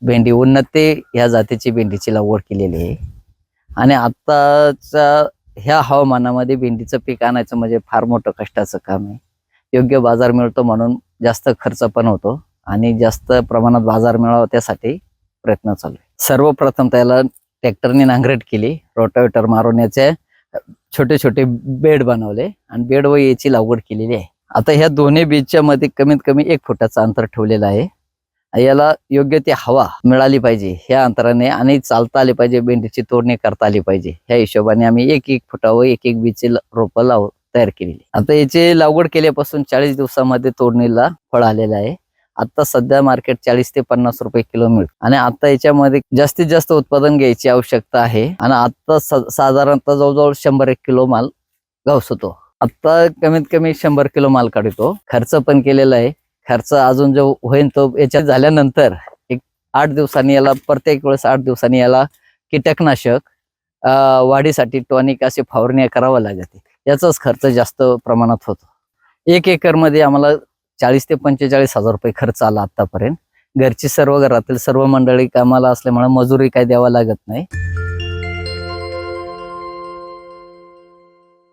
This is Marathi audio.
भेंडी उन्नत ह्या जातीची भेंडीची लागवड केलेली आहे. आणि आत्ताच्या ह्या हवामानामध्ये भेंडीचं पीक आणायचं म्हणजे फार मोठं कष्टाचं काम आहे. योग्य बाजार मिळतो म्हणून जास्त खर्च पण होतो आणि जास्त प्रमाणात बाजार मिळावा त्यासाठी प्रयत्न चालू आहे. सर्वप्रथम त्याला ट्रॅक्टरने नांगरट केली, रोटावेटर मारून याचे छोटे छोटे बेड बनवले आणि बेड व याची लागवड केलेली आहे. आता ह्या दोन्ही बीजच्या मध्ये कमीत कमी 1 फुटाचं अंतर ठेवलेलं आहे. याला योग्य ती हवा मिळाली पाहिजे ह्या अंतराने आणि चालता आली पाहिजे, भेंडीची तोडणी करता आली पाहिजे ह्या हिशोबाने आम्ही 1-1 फुटावर 1-1 बीजचे रोपं तयार केलेली. आता याची लागवड केल्यापासून 40 दिवसामध्ये तोडणीला फळ आलेलं आहे. आता सध्या मार्केट 40 ते 50 रुपये किलो मिळतं आणि आता याच्यामध्ये जास्तीत जास्त उत्पादन घ्यायची आवश्यकता आहे आणि आता साधारणतः जवळजवळ 100-1 किलो माल गावस होतो. आता कमीत कमी 100 किलो माल काढतो. खर्च पण केलेला आहे. खर्च अजून जो होईल तो याच्यात झाल्यानंतर एक 8 दिवसांनी याला प्रत्येक वेळेस 8 दिवसांनी याला कीटकनाशक वाढीसाठी टॉनिक असे फवारणी करावं लागते. याचाच खर्च जास्त प्रमाणात होतो. 1 एकर मध्ये आम्हाला 40 ते 45 हजार रुपये खर्च आला आतापर्यंत. घरची घरातील सर्व मंडळी कामाला असल्यामुळे मजुरी काही द्यावा लागत नाही.